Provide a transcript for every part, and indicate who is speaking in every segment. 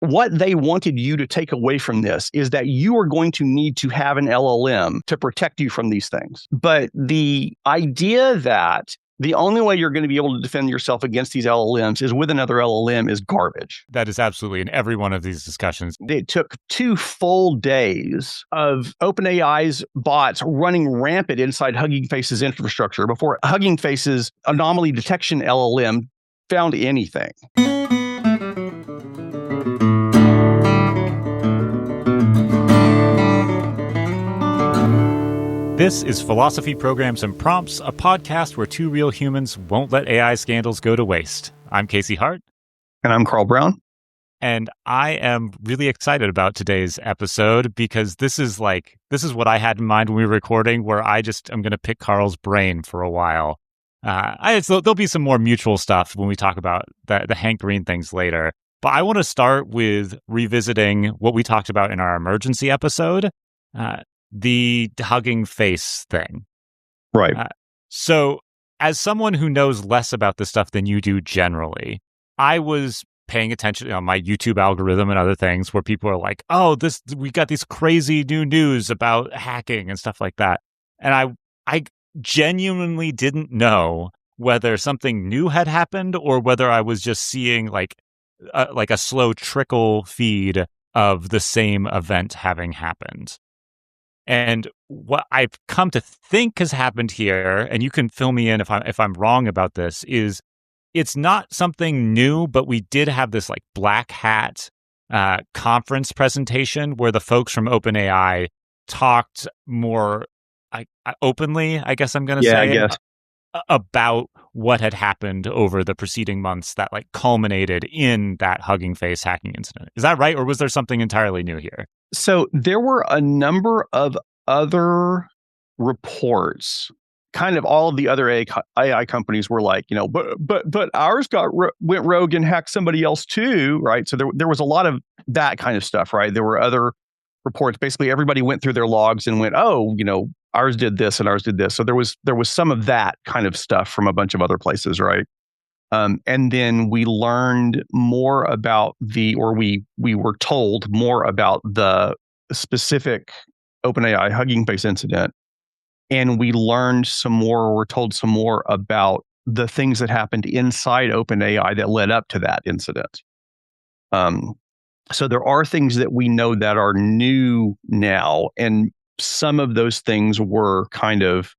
Speaker 1: what they wanted you to take away from this is that you are going to need to have an LLM to protect you from these things. But the idea that the only way you're going to be able to defend yourself against these LLMs is with another LLM is garbage.
Speaker 2: That is absolutely in every one of these discussions.
Speaker 1: It took 2 full days of OpenAI's bots running rampant inside Hugging Face's infrastructure before Hugging Face's anomaly detection LLM found anything.
Speaker 2: This is Philosophy, Programs, and Prompts, a podcast where 2 real humans won't let AI scandals go to waste. I'm Casey Hart.
Speaker 1: And I'm Carl Brown.
Speaker 2: And I am really excited about today's episode because this is what I had in mind when we were recording, where I'm going to pick Carl's brain for a while. There'll be some more mutual stuff when we talk about the Hank Green things later. But I want to start with revisiting what we talked about in our emergency episode, the Hugging Face thing.
Speaker 1: Right.
Speaker 2: So as someone who knows less about this stuff than you do generally, I was paying attention on my YouTube algorithm and other things where people are like, oh, we got these crazy new news about hacking and stuff like that. And I genuinely didn't know whether something new had happened or whether I was just seeing like a slow trickle feed of the same event having happened. And what I've come to think has happened here, and you can fill me in if I'm wrong about this, is it's not something new, but we did have this like black hat conference presentation where the folks from OpenAI talked more openly, I guess I'm going to say, about what had happened over the preceding months that like culminated in that Hugging Face hacking incident. Is that right? Or was there something entirely new here?
Speaker 1: So there were a number of other reports. Kind of all of the other AI companies were like, but ours went rogue and hacked somebody else too, right? So there was a lot of that kind of stuff, right? There were other reports. Basically, everybody went through their logs and went, oh, ours did this and ours did this. So there was some of that kind of stuff from a bunch of other places, right? And then we learned more about we were told more about the specific OpenAI Hugging Face incident. And we learned some more, or were told some more about the things that happened inside OpenAI that led up to that incident. So there are things that we know that are new now, and some of those things were kind of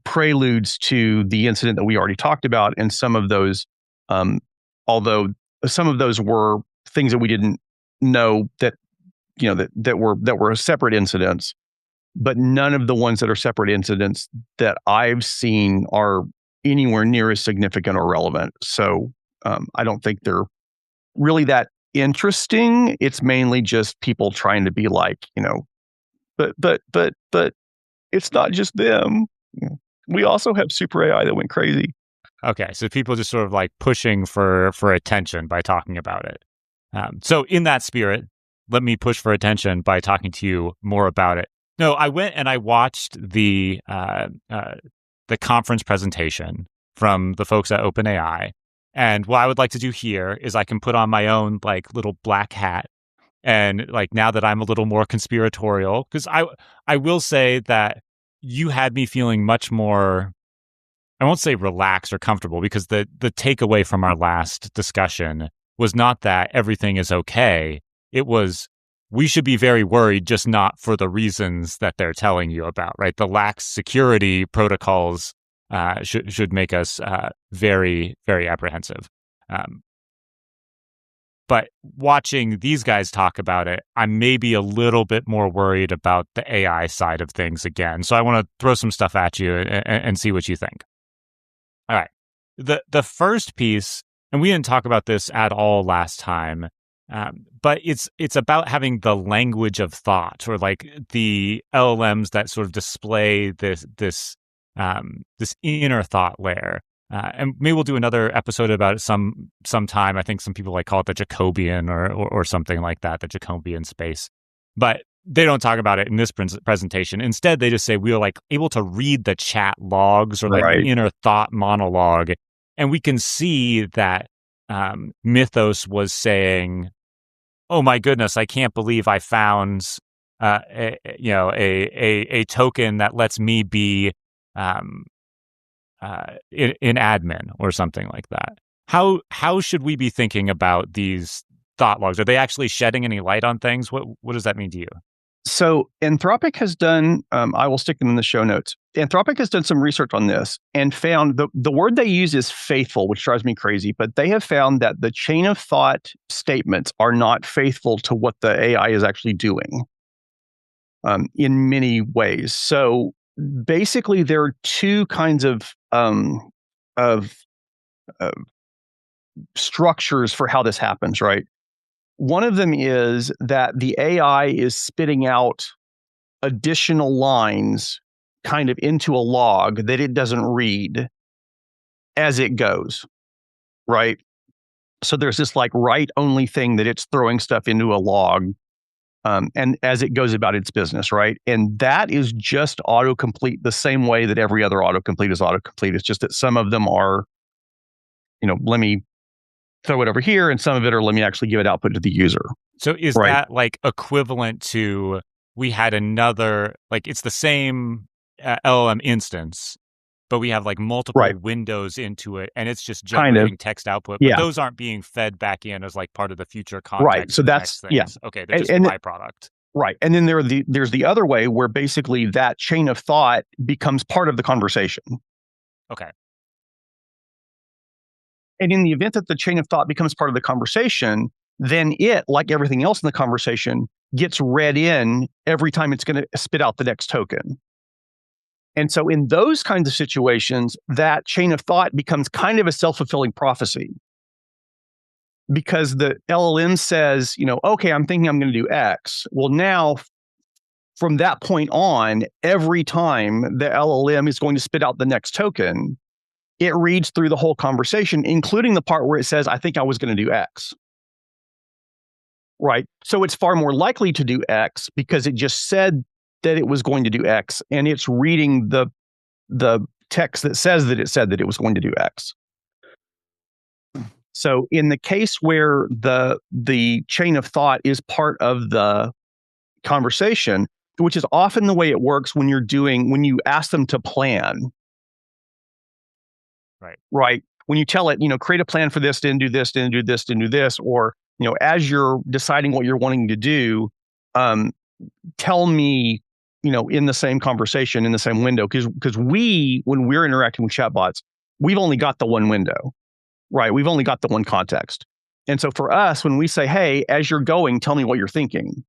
Speaker 1: preludes to the incident that we already talked about, and some of those, although some of those were things that we didn't know that were separate incidents, but none of the ones that are separate incidents that I've seen are anywhere near as significant or relevant. So I don't think they're really that interesting. It's mainly just people trying to be like, but it's not just them. We also have super AI that went crazy.
Speaker 2: Okay, so people just sort of like pushing for attention by talking about it. So in that spirit, let me push for attention by talking to you more about it. No, I went and I watched the conference presentation from the folks at OpenAI. And what I would like to do here is I can put on my own like little black hat. And like now that I'm a little more conspiratorial, because I will say that you had me feeling much more, I won't say relaxed or comfortable, because the takeaway from our last discussion was not that everything is okay. It was, we should be very worried, just not for the reasons that they're telling you about, right? The lax security protocols should make us very, very apprehensive. But watching these guys talk about it, I'm maybe a little bit more worried about the AI side of things again. So I want to throw some stuff at you and see what you think. All right. The first piece, and we didn't talk about this at all last time, but it's about having the language of thought, or like the LLMs that sort of display this inner thought layer. And maybe we'll do another episode about it sometime. I think some people call it the Jacobian or something like that, the Jacobian space. But they don't talk about it in this presentation. Instead, they just say we are able to read the chat logs or the inner thought monologue, and we can see that Mythos was saying, "Oh my goodness, I can't believe I found a token that lets me be in admin or something like that." How should we be thinking about these thought logs? Are they actually shedding any light on things? What does that mean to you?
Speaker 1: So Anthropic has done, I will stick them in the show notes. Anthropic has done some research on this and found the word they use is faithful, which drives me crazy, but they have found that the chain of thought statements are not faithful to what the AI is actually doing in many ways. So basically, there are two kinds of structures for how this happens, right? One of them is that the AI is spitting out additional lines kind of into a log that it doesn't read as it goes, right? So there's this like write only thing that it's throwing stuff into a log and as it goes about its business, right? And that is just autocomplete the same way that every other autocomplete is autocomplete. It's just that some of them are, let me throw it over here, and some of it are let me actually give it output to the user.
Speaker 2: So is
Speaker 1: right?
Speaker 2: that like equivalent to we had another, like it's the same LLM instance, but we have like multiple
Speaker 1: Right.
Speaker 2: windows into it and it's just
Speaker 1: Kind of.
Speaker 2: generating text output, but
Speaker 1: Yeah.
Speaker 2: those aren't being fed back in as like part of the future context.
Speaker 1: Right. So
Speaker 2: of the
Speaker 1: that's,
Speaker 2: next
Speaker 1: yeah.
Speaker 2: things. Okay, they're just
Speaker 1: And
Speaker 2: a byproduct.
Speaker 1: Right. And then there's the other way where basically that chain of thought becomes part of the conversation.
Speaker 2: Okay.
Speaker 1: And in the event that the chain of thought becomes part of the conversation, then it, like everything else in the conversation, gets read in every time it's going to spit out the next token. And so in those kinds of situations, that chain of thought becomes kind of a self-fulfilling prophecy. Because the LLM says, okay, I'm thinking I'm going to do X. Well, now from that point on, every time the LLM is going to spit out the next token, it reads through the whole conversation, including the part where it says, I think I was going to do X. Right. So it's far more likely to do X because it just said that it was going to do X, and it's reading the text that says that it said that it was going to do X. So in the case where the chain of thought is part of the conversation, which is often the way it works when you ask them to plan. Right. When you tell it, create a plan for this, then do this, then do this, then do this, or, as you're deciding what you're wanting to do, tell me, in the same conversation, in the same window, because when we're interacting with chatbots, we've only got the one window, right? We've only got the one context. And so for us, when we say, hey, as you're going, tell me what you're thinking,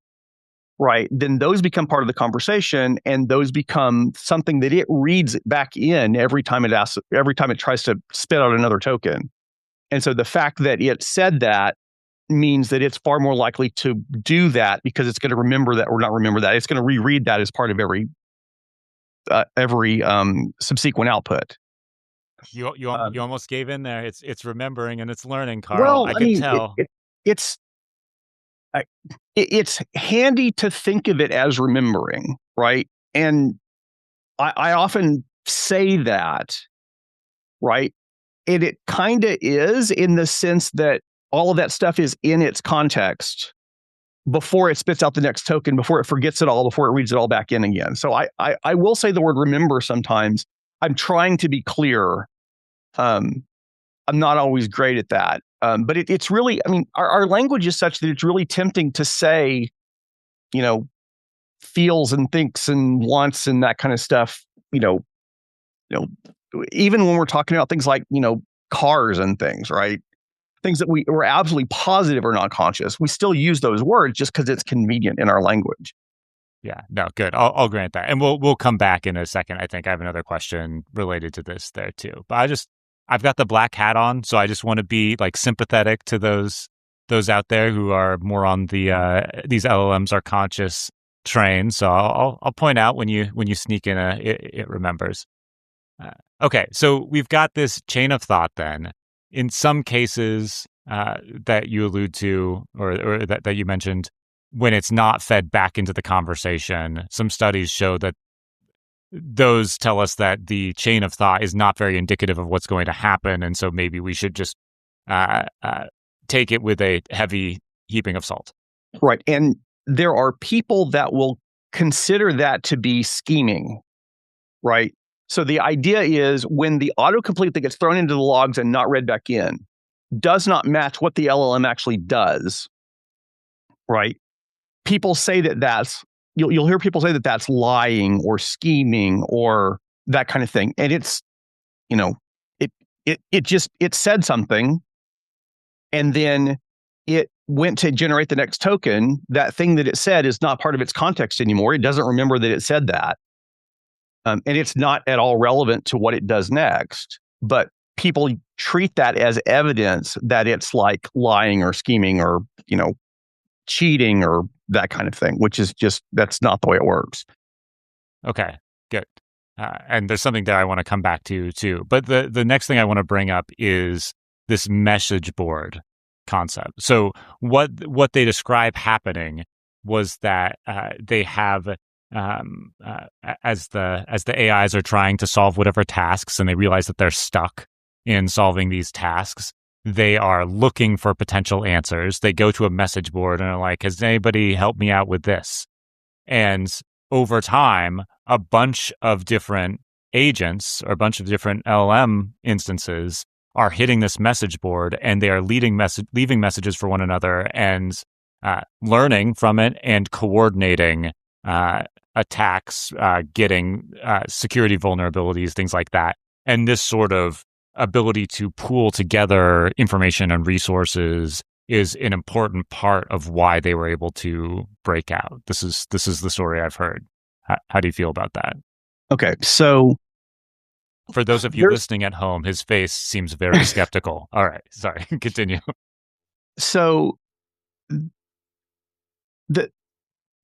Speaker 1: right? Then those become part of the conversation, and those become something that it reads back in every time it tries to spit out another token. And so the fact that it said that means that it's far more likely to do that because it's going to remember that, or not remember that. It's going to reread that as part of every subsequent output.
Speaker 2: You almost gave in there. It's remembering and it's learning, Carl.
Speaker 1: Well,
Speaker 2: I can tell.
Speaker 1: It's handy to think of it as remembering, right? And I often say that, right? And it kind of is, in the sense that all of that stuff is in its context before it spits out the next token, before it forgets it all, before it reads it all back in again. So I will say the word remember sometimes. I'm trying to be clear. I'm not always great at that. But it's really, our language is such that it's really tempting to say, feels and thinks and wants and that kind of stuff, even when we're talking about things like, cars and things, right? Things that we're absolutely positive are not conscious. We still use those words just because it's convenient in our language.
Speaker 2: Yeah, no, good. I'll grant that. And we'll come back in a second. I think I have another question related to this there too. But I've got the black hat on, so I just want to be like sympathetic to those out there who are more on the these LLMs are conscious train. So I'll point out when you sneak in it remembers. Okay, so we've got this chain of thought then. In some cases that you allude to or that you mentioned, when it's not fed back into the conversation, some studies show that those tell us that the chain of thought is not very indicative of what's going to happen. And so maybe we should just take it with a heavy heaping of salt.
Speaker 1: Right. And there are people that will consider that to be scheming, right? So the idea is when the autocomplete that gets thrown into the logs and not read back in does not match what the LLM actually does, right? People say that you'll hear people say that that's lying or scheming or that kind of thing. And it's, it said something and then it went to generate the next token. That thing that it said is not part of its context anymore. It doesn't remember that it said that. And it's not at all relevant to what it does next. But people treat that as evidence that it's like lying or scheming or, cheating or that kind of thing, which is just, that's not the way it works.
Speaker 2: Okay, good. And there's something that I want to come back to too. But the next thing I want to bring up is this message board concept. So what they describe happening was that they have as the AIs are trying to solve whatever tasks and they realize that they're stuck in solving these tasks, they are looking for potential answers. They go to a message board and are like, has anybody helped me out with this? And over time, a bunch of different agents or a bunch of different LLM instances are hitting this message board and they are leaving messages for one another and learning from it and coordinating attacks, getting security vulnerabilities, things like that. And this sort of ability to pool together information and resources is an important part of why they were able to break out. This is the story I've heard. How do you feel about that?
Speaker 1: Okay, so
Speaker 2: for those of you listening at home, his face seems very skeptical. All right, sorry, continue.
Speaker 1: So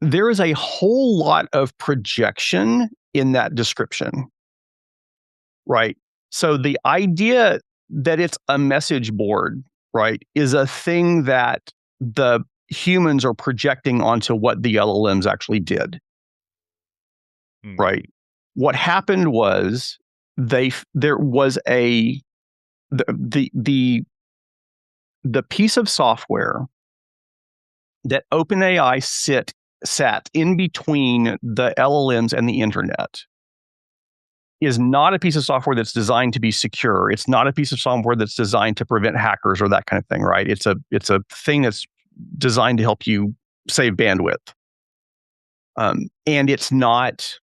Speaker 1: there is a whole lot of projection in that description, right? So the idea that it's a message board, right, is a thing that the humans are projecting onto what the LLMs actually did, right? What happened was there was the piece of software that OpenAI sat in between the LLMs and the internet is not a piece of software that's designed to be secure. It's not a piece of software that's designed to prevent hackers or that kind of thing, right? It's a thing that's designed to help you save bandwidth. And it's not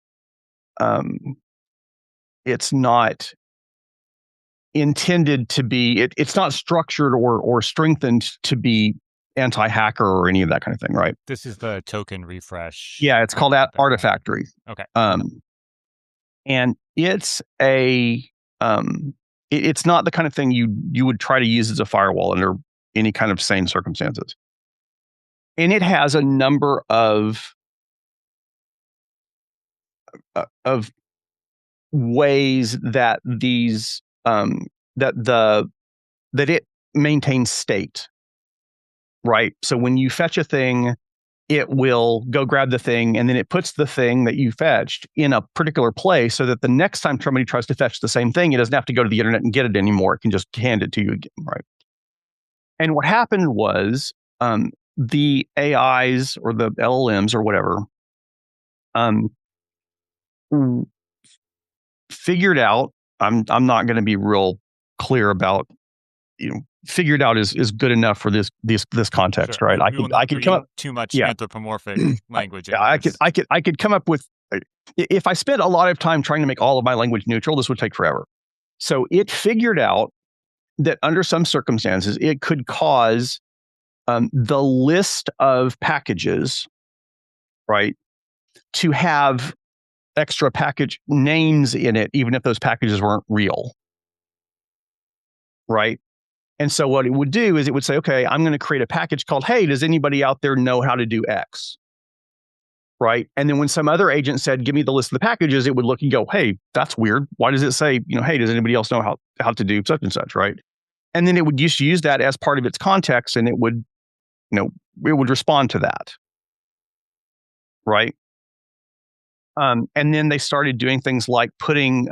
Speaker 1: intended to be, it's not structured or strengthened to be anti-hacker or any of that kind of thing, right?
Speaker 2: This is the token refresh.
Speaker 1: Yeah, it's called Artifactory.
Speaker 2: Okay.
Speaker 1: And it's it's not the kind of thing you would try to use as a firewall under any kind of sane circumstances. And it has a number of ways that these that it maintains state, right? So when you fetch a thing, it will go grab the thing and then it puts the thing that you fetched in a particular place so that the next time somebody tries to fetch the same thing, it doesn't have to go to the internet and get it anymore. It can just hand it to you again, right? And what happened was the AIs or the LLMs or whatever figured out, I'm not going to be real clear about, figured out is good enough for this context,
Speaker 2: sure.
Speaker 1: right? I could come up
Speaker 2: too much anthropomorphic language.
Speaker 1: I could come up with, if I spent a lot of time trying to make all of my language neutral, this would take forever. So it figured out that under some circumstances, it could cause the list of packages, right, to have extra package names in it, even if those packages weren't real, right? And so what it would do is it would say, okay, I'm going to create a package called, hey, does anybody out there know how to do X? Right. And then when some other agent said, give me the list of the packages, it would look and go, hey, that's weird. Why does it say, hey, does anybody else know how to do such and such? Right. And then it would use that as part of its context and it would, it would respond to that. Right. And then they started doing things like putting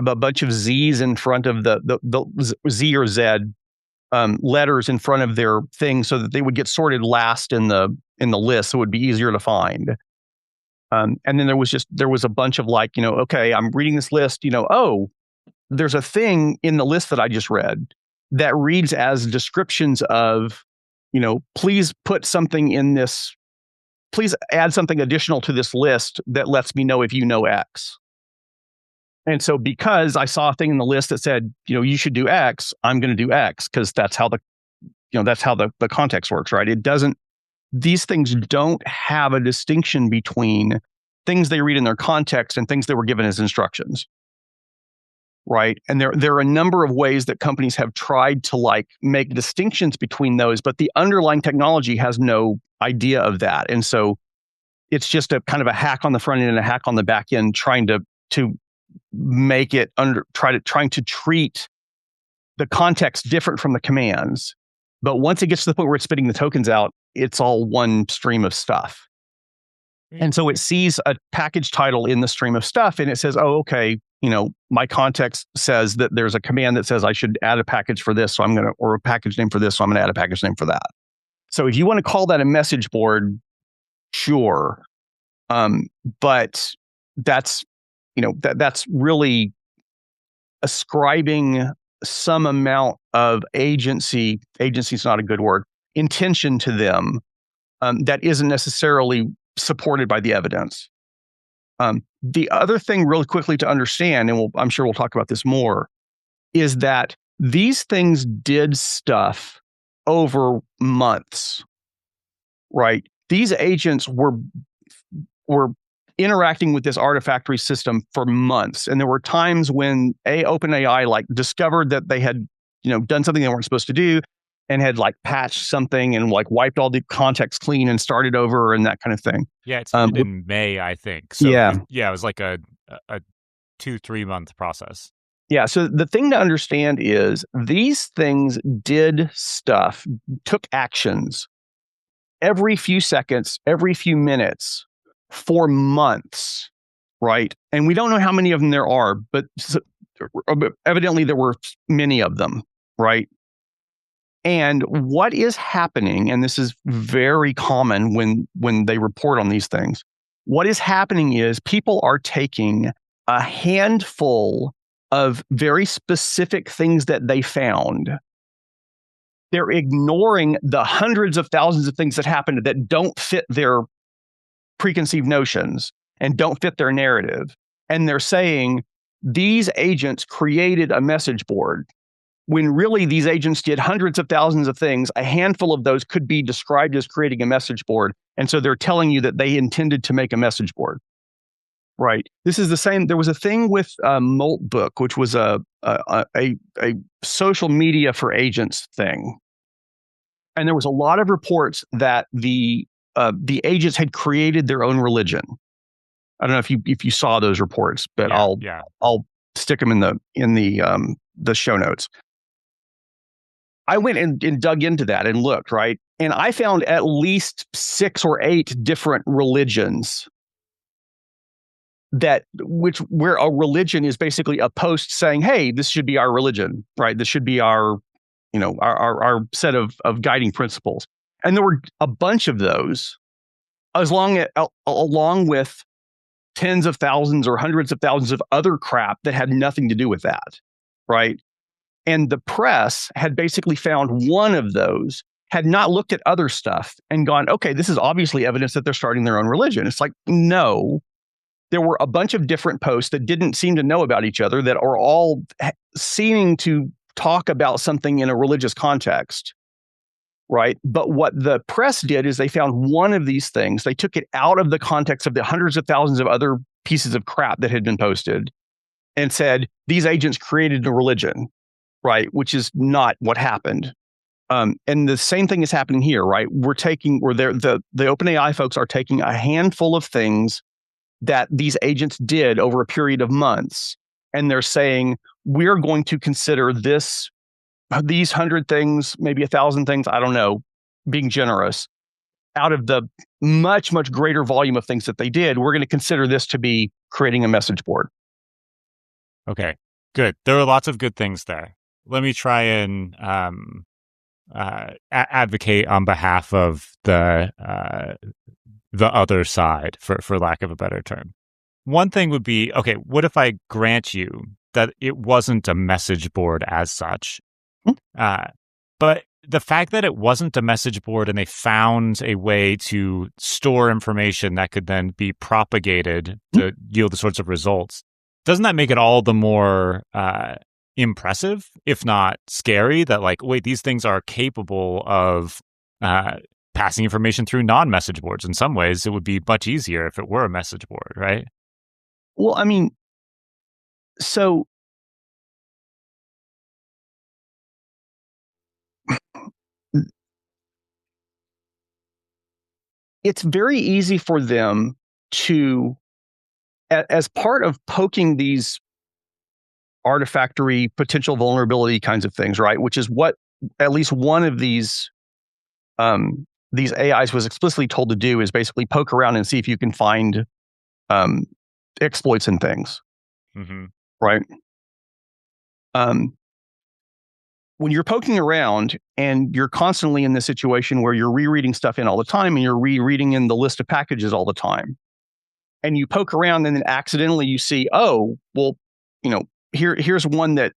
Speaker 1: a bunch of Z's in front of the Z or Z letters in front of their thing, so that they would get sorted last in the list, so it would be easier to find. And then there was a bunch of like, okay, I'm reading this list, oh, there's a thing in the list that I just read that reads as descriptions of, please put something in this, please add something additional to this list that lets me know if you know X. And so because I saw a thing in the list that said, you should do X, I'm going to do X, because that's how the context works, right? These things don't have a distinction between things they read in their context and things they were given as instructions. Right. And there are a number of ways that companies have tried to like make distinctions between those, but the underlying technology has no idea of that. And so it's just a kind of a hack on the front end and a hack on the back end, trying to make it trying to treat the context different from the commands. But once it gets to the point where it's spitting the tokens out, it's all one stream of stuff. And so it sees a package title in the stream of stuff and it says, oh, okay, my context says that there's a command that says I should add a package for this. So or a package name for this. So I'm going to add a package name for that. So if you want to call that a message board, sure. But that's, that's really ascribing some amount of agency is not a good word, intention to them, that isn't necessarily supported by the evidence. The other thing really quickly to understand, and I'm sure we'll talk about this more, is that these things did stuff over months, right? These agents were interacting with this Artifactory system for months. And there were times when OpenAI like discovered that they had, done something they weren't supposed to do, and had like patched something and like wiped all the context clean and started over and that kind of thing.
Speaker 2: Yeah, it started in May, I think. So
Speaker 1: yeah,
Speaker 2: it was like a 2-3 month process.
Speaker 1: Yeah. So the thing to understand is these things did stuff, took actions every few seconds, every few minutes for months, right? And we don't know how many of them there are, but evidently there were many of them, right? And what is happening, and this is very common when they report on these things, what is happening is people are taking a handful of very specific things that they found. They're ignoring the hundreds of thousands of things that happened that don't fit their preconceived notions and don't fit their narrative. And they're saying these agents created a message board, when really these agents did hundreds of thousands of things. A handful of those could be described as creating a message board. And so they're telling you that they intended to make a message board. Right. This is the same. There was a thing with Moltbook, which was a social media for agents thing. And there was a lot of reports that the agents had created their own religion. I don't know if you saw those reports, but I'll stick them in the show notes. I went and dug into that and looked, right? And I found at least 6 or 8 different religions where a religion is basically a post saying, hey, this should be our religion, right? This should be our set of guiding principles. And there were a bunch of those, along with tens of thousands or hundreds of thousands of other crap that had nothing to do with that, right? And the press had basically found one of those, had not looked at other stuff and gone, okay, this is obviously evidence that they're starting their own religion. It's like, no, there were a bunch of different posts that didn't seem to know about each other, that are all seeming to talk about something in a religious context, right? But what the press did is they found one of these things, they took it out of the context of the hundreds of thousands of other pieces of crap that had been posted and said, these agents created a religion, right? Which is not what happened. And the same thing is happening here, right? The OpenAI folks are taking a handful of things that these agents did over a period of months, and they're saying, we're going to consider these 100 things, maybe 1,000 things, I don't know, being generous, out of the much, much greater volume of things that they did, we're going to consider this to be creating a message board.
Speaker 2: Okay, good. There are lots of good things there. Let me try and advocate on behalf of the other side, for lack of a better term. One thing would be, okay, what if I grant you that it wasn't a message board as such, but the fact that it wasn't a message board and they found a way to store information that could then be propagated to yield the sorts of results, doesn't that make it all the more impressive, if not scary, that like, wait, these things are capable of passing information through non-message boards? In some ways, it would be much easier if it were a message board, right?
Speaker 1: Well, I mean, so it's very easy for them to, as part of poking these artifactory potential vulnerability kinds of things, right? Which is what at least one of these AIs was explicitly told to do, is basically poke around and see if you can find exploits and things, right? When you're poking around and you're constantly in this situation where you're rereading stuff in all the time and you're rereading in the list of packages all the time, and you poke around and then accidentally you see, oh, well, here's one that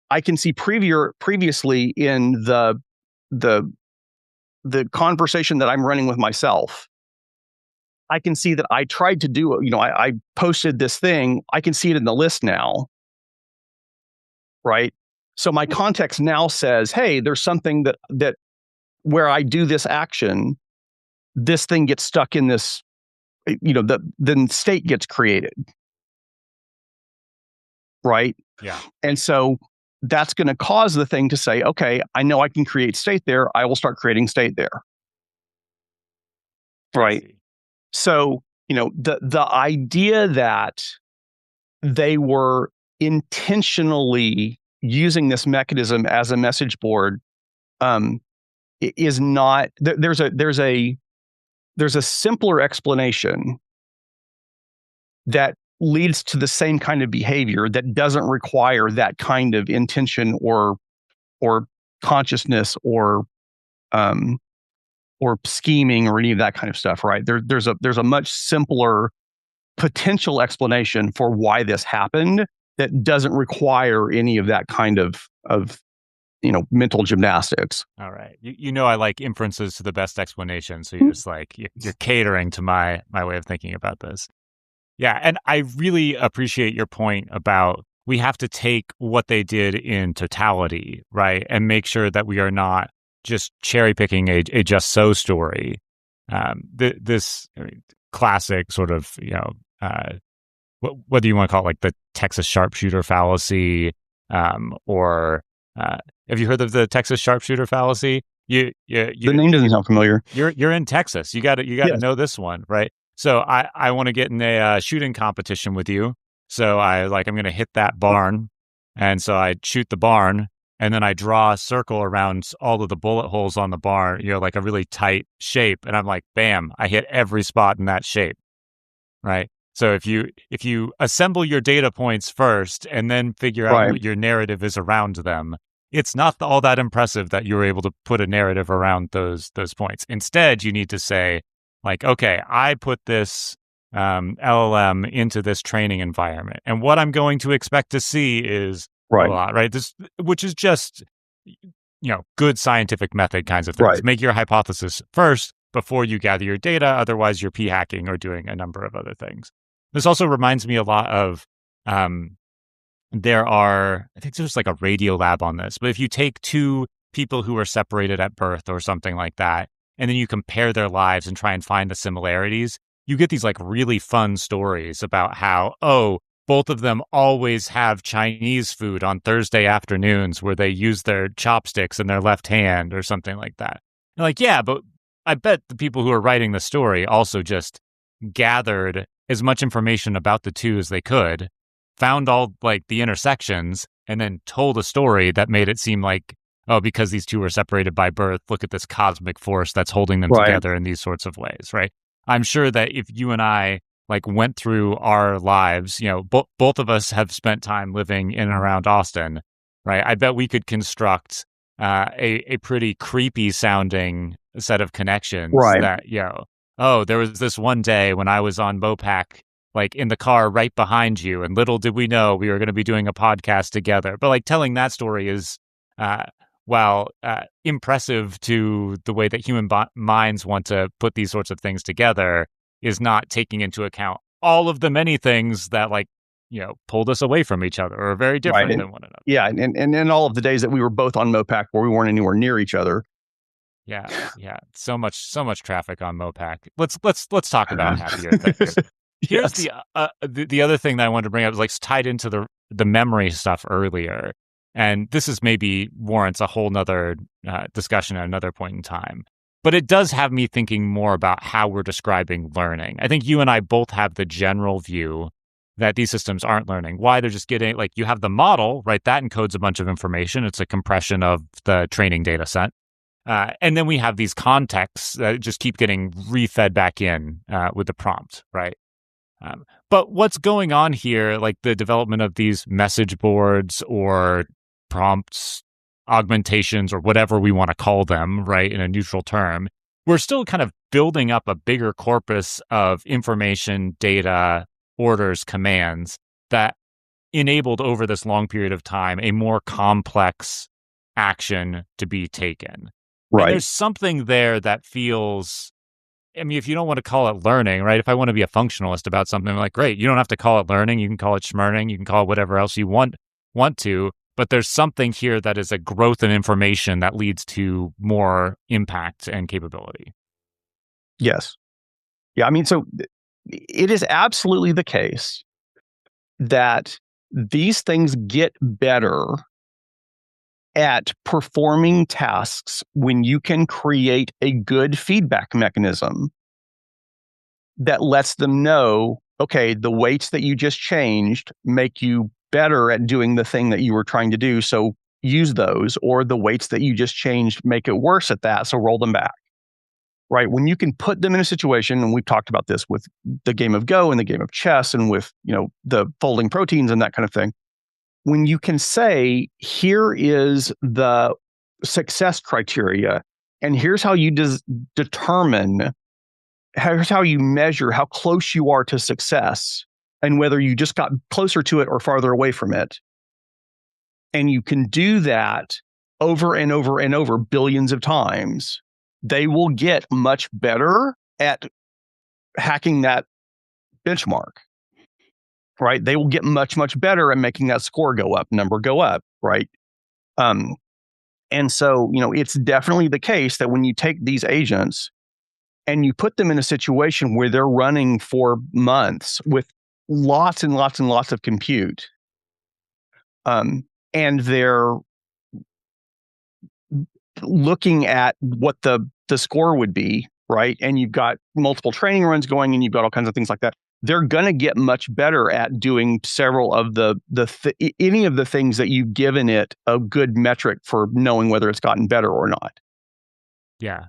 Speaker 1: I can see previously in the conversation that I'm running with myself. I can see that I tried to do, I posted this thing. I can see it in the list now, right? So my context now says, hey, there's something that where I do this action, this thing gets stuck in this, then state gets created, right?
Speaker 2: Yeah.
Speaker 1: And so that's going to cause the thing to say, okay, I know I can create state there. I will start creating state there. Right. So, the idea that they were intentionally using this mechanism as a message board is not, there's a simpler explanation that leads to the same kind of behavior that doesn't require that kind of intention or consciousness or scheming or any of that kind of stuff, right? There's a much simpler potential explanation for why this happened that doesn't require any of that kind of mental gymnastics.
Speaker 2: All right. I like inferences to the best explanation. So you're just like, you're catering to my way of thinking about this. Yeah. And I really appreciate your point about we have to take what they did in totality, right? And make sure that we are not just cherry picking a just so story. This classic sort of, whether you want to call it like the Texas Sharpshooter fallacy, or have you heard of the Texas Sharpshooter fallacy? The
Speaker 1: name doesn't sound familiar.
Speaker 2: You're in Texas. You got to know this one, right? So I want to get in a shooting competition with you. So I'm going to hit that barn, and so I shoot the barn, and then I draw a circle around all of the bullet holes on the barn, like a really tight shape, and I'm like, bam, I hit every spot in that shape, right? So if you assemble your data points first and then figure out what your narrative is around them, it's not all that impressive that you were able to put a narrative around those points. Instead, you need to say, like, okay, I put this LLM into this training environment, and what I'm going to expect to see is a lot, right? This, which is just, good scientific method kinds of things.
Speaker 1: Right.
Speaker 2: Make your hypothesis first before you gather your data. Otherwise, you're p-hacking or doing a number of other things. This also reminds me a lot of, I think there's like a radio lab on this, but if you take two people who are separated at birth or something like that, and then you compare their lives and try and find the similarities, you get these like really fun stories about how, both of them always have Chinese food on Thursday afternoons where they use their chopsticks in their left hand or something like that. And like, yeah, but I bet the people who are writing the story also just gathered as much information about the two as they could, found all like the intersections, and then told a story that made it seem like, because these two were separated by birth, look at this cosmic force that's holding them together in these sorts of ways, right? I'm sure that if you and I like went through our lives, both of us have spent time living in and around Austin, right? I bet we could construct a pretty creepy sounding set of connections
Speaker 1: Right.
Speaker 2: that, oh, there was this one day when I was on Mopac, like in the car right behind you, and little did we know we were going to be doing a podcast together. But like telling that story is, while impressive to the way that human minds want to put these sorts of things together, is not taking into account all of the many things that pulled us away from each other or are very different than one another.
Speaker 1: Yeah, and all of the days that we were both on Mopac where we weren't anywhere near each other.
Speaker 2: Yeah. So much traffic on Mopac. Let's talk about happier things. Here's
Speaker 1: Yes.
Speaker 2: the other thing that I wanted to bring up is like tied into the memory stuff earlier, and this is maybe warrants a whole nother discussion at another point in time. But it does have me thinking more about how we're describing learning. I think you and I both have the general view that these systems aren't learning. Why? They're just getting, like, you have the model, right? That encodes a bunch of information. It's a compression of the training data set. And then we have these contexts that just keep getting refed back in with the prompt, right? But what's going on here, like the development of these message boards or prompts, augmentations, or whatever we want to call them, right, in a neutral term, we're still kind of building up a bigger corpus of information, data, orders, commands that enabled over this long period of time a more complex action to be taken.
Speaker 1: Right.
Speaker 2: And there's something there that feels, I mean, if you don't want to call it learning, right? If I want to be a functionalist about something, I'm like, great, you don't have to call it learning. You can call it schmurning. You can call it whatever else you want to. But there's something here that is a growth in information that leads to more impact and capability.
Speaker 1: Yes. Yeah, I mean, so it is absolutely the case that these things get better at performing tasks when you can create a good feedback mechanism that lets them know, okay, the weights that you just changed make you better at doing the thing that you were trying to do, so use those, or the weights that you just changed make it worse at that, so roll them back. Right? When you can put them in a situation, and we've talked about this with the game of Go and the game of chess and with, the folding proteins and that kind of thing. When you can say, here is the success criteria, and here's how you determine, here's how you measure how close you are to success and whether you just got closer to it or farther away from it. And you can do that over and over and over billions of times. They will get much better at hacking that benchmark, right? They will get much, much better at making that score go up, number go up, right? And so, it's definitely the case that when you take these agents and you put them in a situation where they're running for months with lots and lots and lots of compute, and they're looking at what the score would be, right? And you've got multiple training runs going, and you've got all kinds of things like that. They're going to get much better at doing several of any of the things that you've given it a good metric for knowing whether it's gotten better or not.
Speaker 2: Yeah.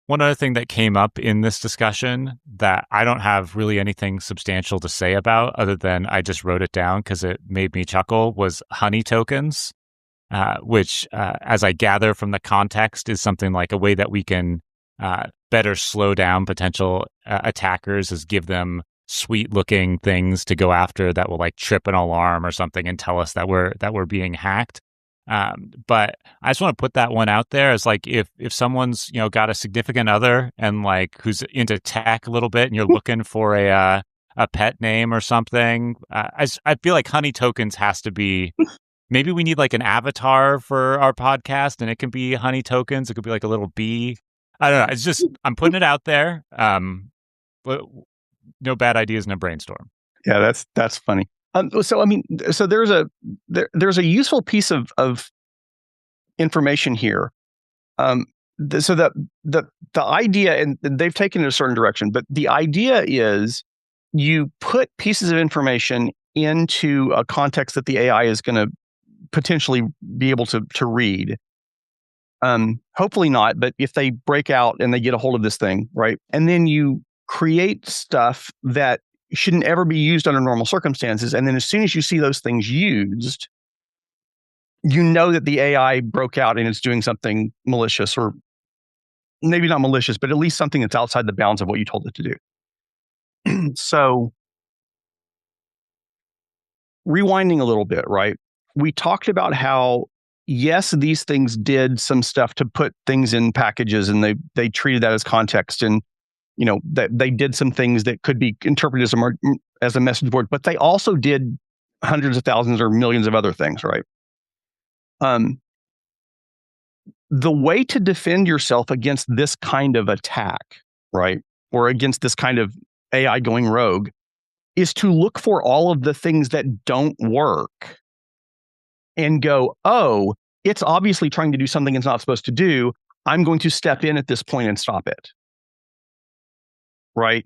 Speaker 2: One other thing that came up in this discussion that I don't have really anything substantial to say about, other than I just wrote it down because it made me chuckle, was honey tokens. Which, as I gather from the context, is something like a way that we can better slow down potential attackers, is give them sweet-looking things to go after that will like trip an alarm or something and tell us that we're being hacked. But I just want to put that one out there as like if someone's got a significant other and like who's into tech a little bit, and you're looking for a pet name or something, I feel like honey tokens has to be. Maybe we need like an avatar for our podcast, and it can be honey tokens. It could be like a little bee. I don't know. It's just, I'm putting it out there. But no bad ideas in a brainstorm.
Speaker 1: Yeah, that's funny. So I mean, so there's a useful piece of information here. So that the idea, and they've taken it a certain direction, but the idea is you put pieces of information into a context that the AI is going to potentially be able to read. Hopefully not, but if they break out and they get a hold of this thing, right? And then you create stuff that shouldn't ever be used under normal circumstances. And then as soon as you see those things used, you know that the AI broke out and it's doing something malicious, or maybe not malicious, but at least something that's outside the bounds of what you told it to do. So rewinding a little bit, right? We talked about how, yes, these things did some stuff to put things in packages, and they treated that as context, and that they did some things that could be interpreted as a message board, but they also did hundreds of thousands or millions of other things, right? The way to defend yourself against this kind of attack, right, or against this kind of AI going rogue, is to look for all of the things that don't work and go, oh, it's obviously trying to do something it's not supposed to do. I'm going to step in at this point and stop it. Right?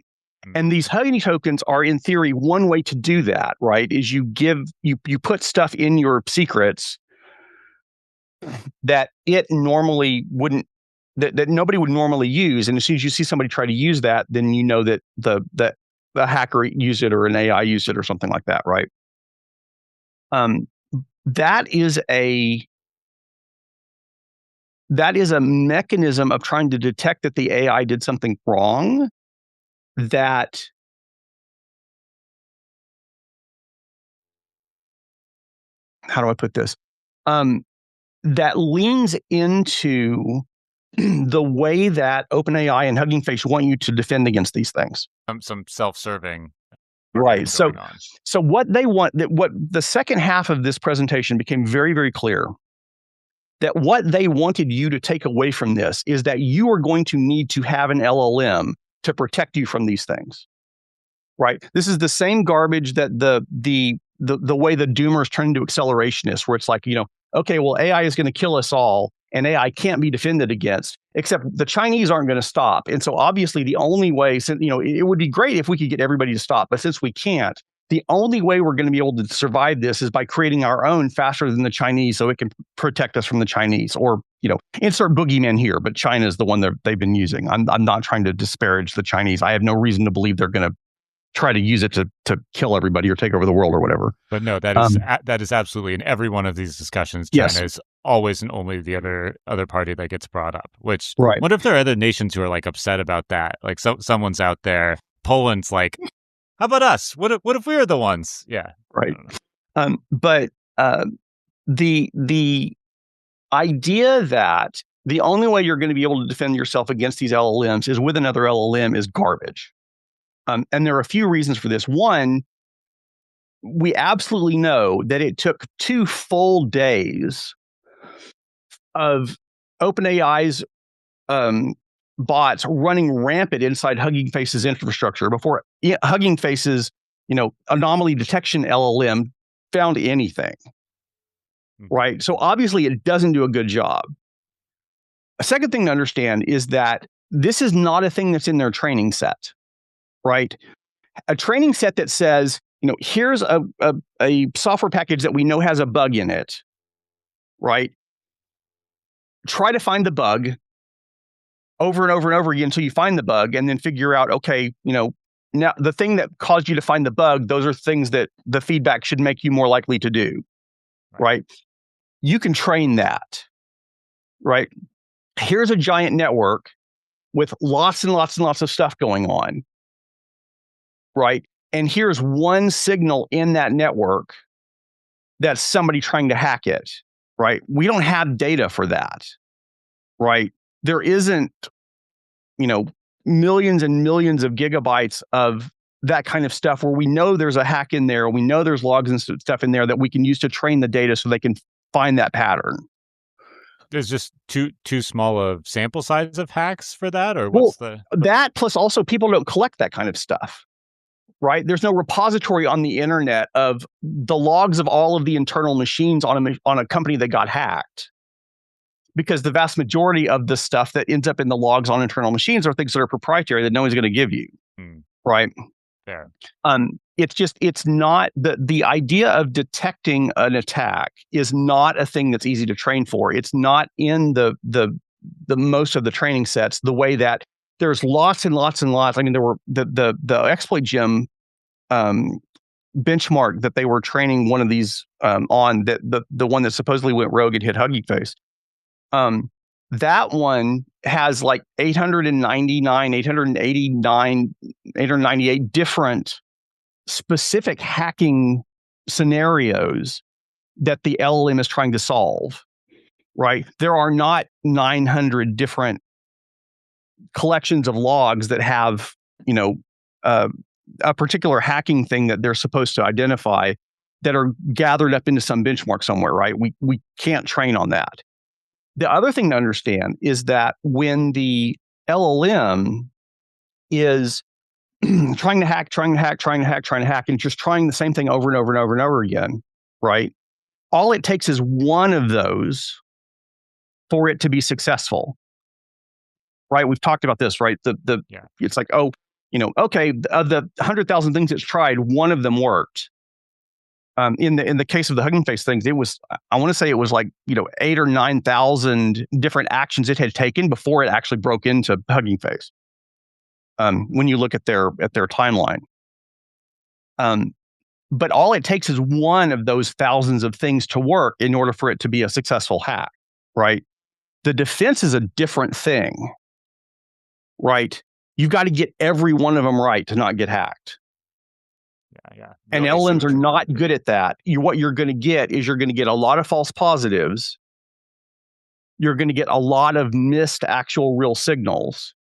Speaker 1: And these Hugging tokens are, in theory, one way to do that, right? Is you put stuff in your secrets that it normally wouldn't, that nobody would normally use. And as soon as you see somebody try to use that, then you know that the hacker used it, or an AI used it, or something like that, right? That is a mechanism of trying to detect that the AI did something wrong. That how do I put this? That leans into the way that OpenAI and Hugging Face want you to defend against these things.
Speaker 2: Some self-serving,
Speaker 1: right? So what they want, what the second half of this presentation became very, very clear, that what they wanted you to take away from this is that you are going to need to have an LLM to protect you from these things. Right. This is the same garbage that the way the doomers turn into accelerationists, where it's like, okay, well, AI is going to kill us all, and AI can't be defended against, except the Chinese aren't going to stop. And so obviously the only way, it would be great if we could get everybody to stop, but since we can't, the only way we're going to be able to survive this is by creating our own faster than the Chinese, so it can protect us from the Chinese, or, insert boogeyman here, but China is the one that they've been using. I'm not trying to disparage the Chinese. I have no reason to believe they're going to try to use it to kill everybody or take over the world or whatever.
Speaker 2: But no, that is absolutely in every one of these discussions. China is always and only the other party that gets brought up. Which, right. What if there are other nations who are like upset about that? Like someone's out there, Poland's like, how about us? What if we were the ones? Yeah,
Speaker 1: right. But the idea that the only way you're going to be able to defend yourself against these LLMs is with another LLM is garbage. And there are a few reasons for this. One, we absolutely know that it took 2 full days of OpenAI's bots running rampant inside Hugging Face's infrastructure before Hugging Face's, anomaly detection LLM found anything. Right? So obviously it doesn't do a good job. A second thing to understand is that this is not a thing that's in their training set. Right? A training set that says, here's a software package that we know has a bug in it, right? Try to find the bug over and over and over again until you find the bug, and then figure out, okay, now the thing that caused you to find the bug, those are things that the feedback should make you more likely to do, right? You can train that, right? Here's a giant network with lots and lots and lots of stuff going on. Right. And here's one signal in that network that's somebody trying to hack it. Right. We don't have data for that. Right. There isn't, millions and millions of gigabytes of that kind of stuff where we know there's a hack in there. We know there's logs and stuff in there that we can use to train the data so they can find that pattern.
Speaker 2: There's just too small of sample size of hacks for that, or what's
Speaker 1: that? Plus, also, people don't collect that kind of stuff. Right? There's no repository on the internet of the logs of all of the internal machines on a company that got hacked, because the vast majority of the stuff that ends up in the logs on internal machines are things that are proprietary that no one's going to give you. Right?
Speaker 2: Fair.
Speaker 1: It's not the idea of detecting an attack is not a thing that's easy to train for. It's not in the most of the training sets the way that there's lots and lots and lots. I mean, there were the ExploitGym benchmark that they were training one of these on, that the one that supposedly went rogue and hit HuggingFace. That one has like 899, 889, 898 different specific hacking scenarios that the LLM is trying to solve, right? There are not 900 different collections of logs that have, a particular hacking thing that they're supposed to identify that are gathered up into some benchmark somewhere, right? We can't train on that. The other thing to understand is that when the LLM is trying to hack, and just trying the same thing over and over and over and over again, right? All it takes is one of those for it to be successful, right? We've talked about this, right? It's like, okay, of the 100,000 things it's tried, one of them worked. In the case of the Hugging Face things, it was, I want to say it was like 8,000 or 9,000 different actions it had taken before it actually broke into Hugging Face. When you look at their timeline, but all it takes is one of those thousands of things to work in order for it to be a successful hack, right? The defense is a different thing, right? You've got to get every one of them right to not get hacked.
Speaker 2: Yeah.
Speaker 1: And LLMs are not good at that. What you're going to get is you're going to get a lot of false positives. You're going to get a lot of missed actual real signals.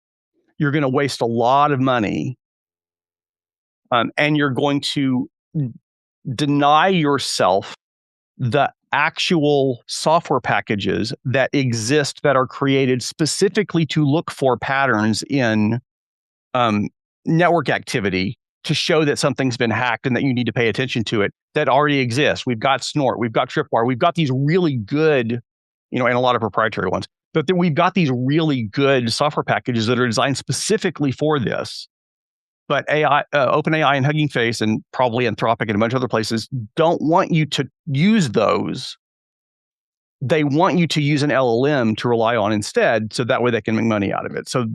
Speaker 1: You're going to waste a lot of money. And you're going to deny yourself the actual software packages that exist that are created specifically to look for patterns in network activity to show that something's been hacked and that you need to pay attention to it, that already exists. We've got Snort, we've got Tripwire, we've got these really good, and a lot of proprietary ones, but then we've got these really good software packages that are designed specifically for this. But OpenAI and Hugging Face and probably Anthropic and a bunch of other places don't want you to use those. They want you to use an LLM to rely on instead, so that way they can make money out of it. So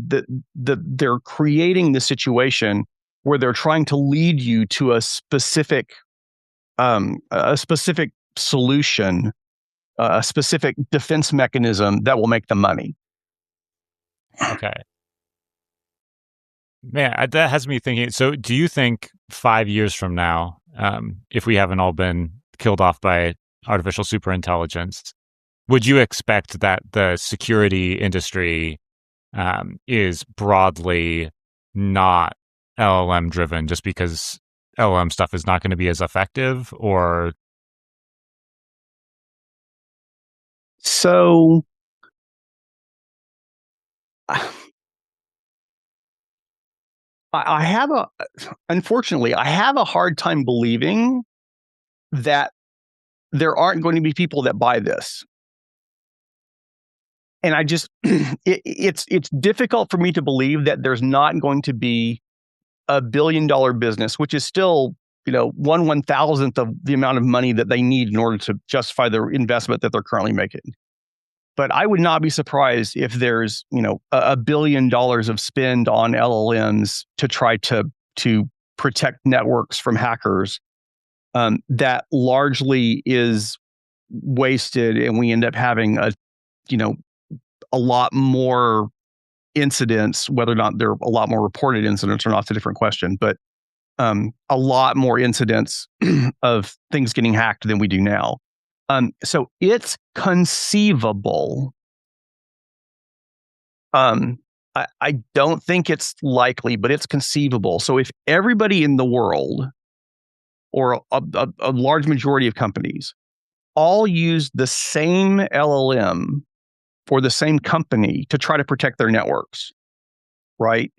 Speaker 1: they're creating the situation where they're trying to lead you to a specific solution, a specific defense mechanism that will make them money.
Speaker 2: Okay. Man, that has me thinking. So do you think 5 years from now, if we haven't all been killed off by artificial superintelligence, would you expect that the security industry is broadly not LLM driven just because LLM stuff is not going to be as effective? Or
Speaker 1: so unfortunately, I have a hard time believing that there aren't going to be people that buy this. And I just, it's difficult for me to believe that there's not going to be $1 billion business, which is still, 1/1000th of the amount of money that they need in order to justify the investment that they're currently making. But I would not be surprised if there's, $1 billion of spend on LLMs to try to protect networks from hackers. That largely is wasted, and we end up having a lot more incidents. Whether or not there are a lot more reported incidents or not, it's a different question. But a lot more incidents of things getting hacked than we do now. So it's conceivable. I don't think it's likely, but it's conceivable. So if everybody in the world, or a large majority of companies, all use the same LLM for the same company to try to protect their networks, right?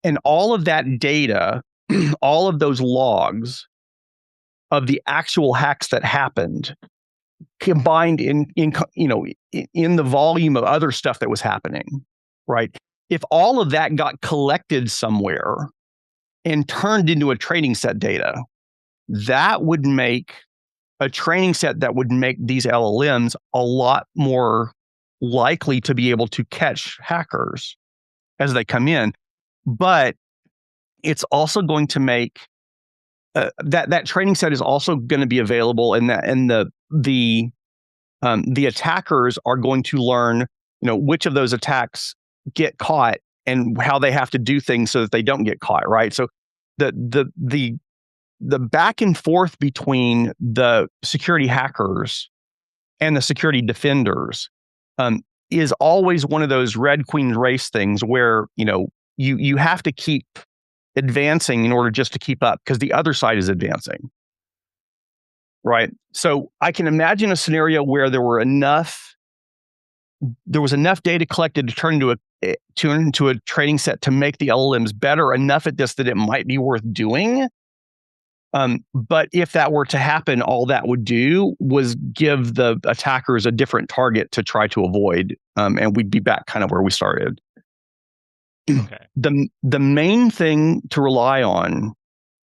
Speaker 1: And all of that data, all of those logs of the actual hacks that happened, combined in the volume of other stuff that was happening, right? If all of that got collected somewhere and turned into a training set data, that would make a training set that would make these LLMs a lot more likely to be able to catch hackers as they come in. But it's also going to make that training set is also going to be available, and the attackers are going to learn, which of those attacks get caught and how they have to do things so that they don't get caught, right? So the back and forth between the security hackers and the security defenders is always one of those Red Queen race things where, you have to keep advancing in order just to keep up because the other side is advancing. Right. So I can imagine a scenario where there was enough data collected to turn into a training set to make the LLMs better enough at this that it might be worth doing. But if that were to happen, all that would do was give the attackers a different target to try to avoid, and we'd be back kind of where we started.
Speaker 2: Okay.
Speaker 1: The main thing to rely on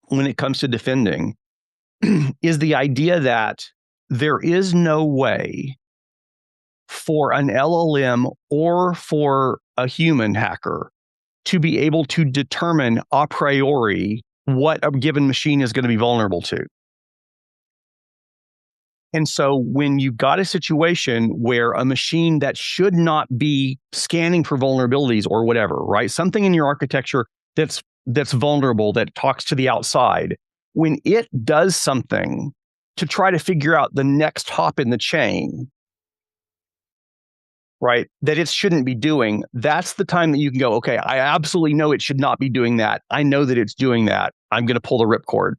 Speaker 1: when it comes to defending is the idea that there is no way for an LLM or for a human hacker to be able to determine a priori what a given machine is going to be vulnerable to. And so when you've got a situation where a machine that should not be scanning for vulnerabilities or whatever, right? Something in your architecture that's vulnerable, that talks to the outside, when it does something to try to figure out the next hop in the chain, right, that it shouldn't be doing, that's the time that you can go, okay, I absolutely know it should not be doing that. I know that it's doing that. I'm going to pull the ripcord.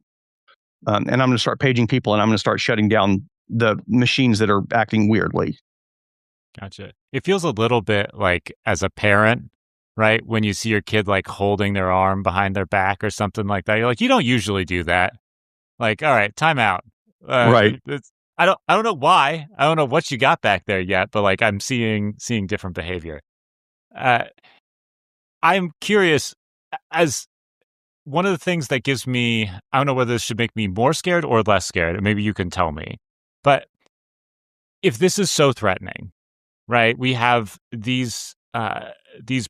Speaker 1: And I'm going to start paging people, and I'm going to start shutting down the machines that are acting weirdly.
Speaker 2: Gotcha. It feels a little bit like, as a parent, right, when you see your kid like holding their arm behind their back or something like that, you're like, you don't usually do that. Like, all right, time out.
Speaker 1: Right.
Speaker 2: I don't know why. I don't know what you got back there yet, but like I'm seeing different behavior. I'm curious, as one of the things that gives me, I don't know whether this should make me more scared or less scared. Maybe you can tell me. But if this is so threatening, right? We have these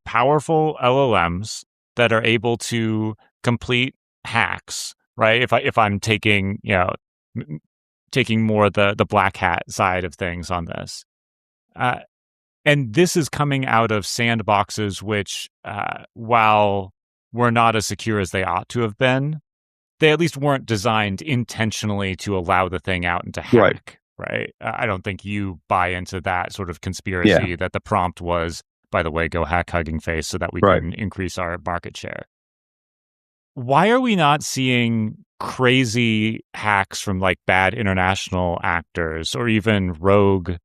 Speaker 2: powerful LLMs that are able to complete hacks, right? If I'm taking, taking more the black hat side of things on this. And this is coming out of sandboxes which, while were not as secure as they ought to have been, they at least weren't designed intentionally to allow the thing out and to hack, right? I don't think you buy into that sort of conspiracy that the prompt was, by the way, go hack HuggingFace so that we can increase our market share. Why are we not seeing crazy hacks from like bad international actors or even rogue?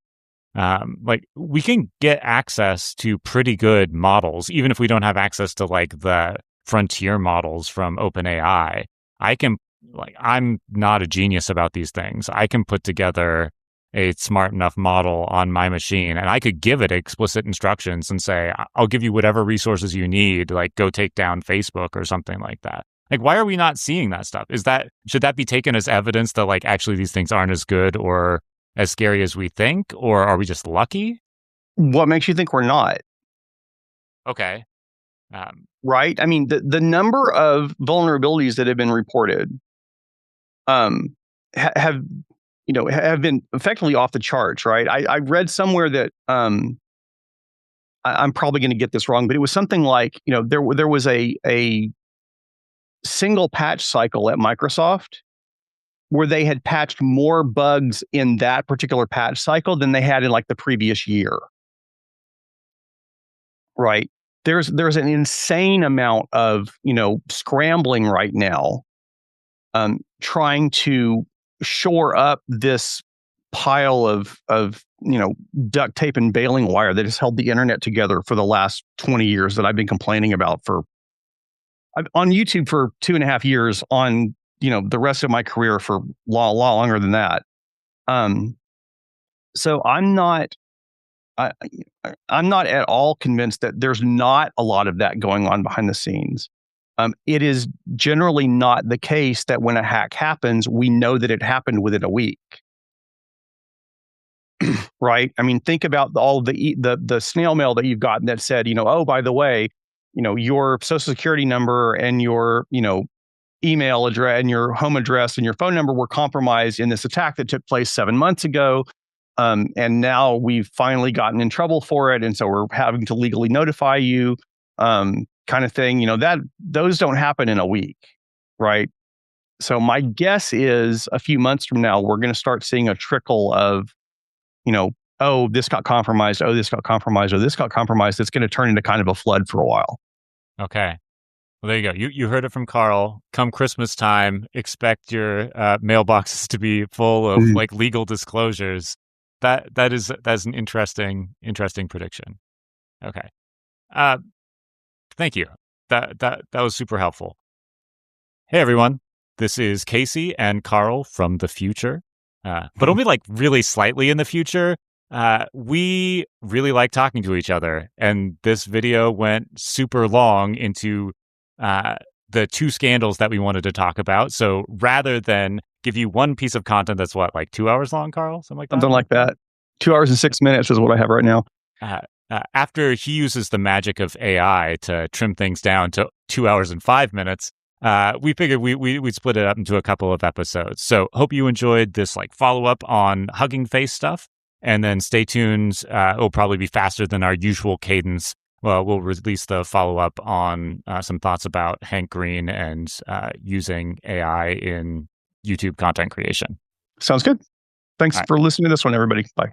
Speaker 2: Like we can get access to pretty good models, even if we don't have access to like the frontier models from OpenAI. I'm not a genius about these things. I can put together a smart enough model on my machine, and I could give it explicit instructions and say, I'll give you whatever resources you need, like go take down Facebook or something like that. Like, why are we not seeing that stuff? Should that be taken as evidence that like actually these things aren't as good or as scary as we think, or are we just lucky?
Speaker 1: What makes you think we're not?
Speaker 2: Okay.
Speaker 1: Right? I mean, the number of vulnerabilities that have been reported have been effectively off the charts, right? I read somewhere that I'm probably going to get this wrong, but it was something like, there was a single patch cycle at Microsoft where they had patched more bugs in that particular patch cycle than they had in like the previous year. Right. There's an insane amount of, scrambling right now, trying to shore up this pile of duct tape and baling wire that has held the internet together for the last 20 years that I've been complaining about on YouTube for 2.5 years, on the rest of my career for a lot longer than that. So I'm not at all convinced that there's not a lot of that going on behind the scenes. It is generally not the case that when a hack happens, we know that it happened within a week. Right? I mean, think about all the snail mail that you've gotten that said, oh, by the way, your social security number and your, email address and your home address and your phone number were compromised in this attack that took place 7 months ago. And now we've finally gotten in trouble for it. And so we're having to legally notify you, kind of thing, those don't happen in a week, right? So my guess is a few months from now, we're going to start seeing a trickle of, oh, this got compromised. Oh, this got compromised. Or this got compromised. It's going to turn into kind of a flood for a while.
Speaker 2: Okay. Well, there you go. You heard it from Carl. Come Christmas time, expect your mailboxes to be full of like legal disclosures. That's an interesting prediction. Okay. Thank you. That was super helpful. Hey everyone, this is Casey and Carl from the future, but only like really slightly in the future. We really like talking to each other, and this video went super long into the 2 scandals that we wanted to talk about. So rather than give you one piece of content that's like 2 hours long, Carl, something like that.
Speaker 1: Something like that. 2 hours and 6 minutes is what I have right now.
Speaker 2: After he uses the magic of AI to trim things down to 2 hours and 5 minutes, we figured we'd split it up into a couple of episodes. So hope you enjoyed this like follow-up on Hugging Face stuff. And then stay tuned. It'll probably be faster than our usual cadence. Well, we'll release the follow-up on some thoughts about Hank Green and using AI in YouTube content creation.
Speaker 1: Sounds good. Thanks for listening to this one, everybody. Bye.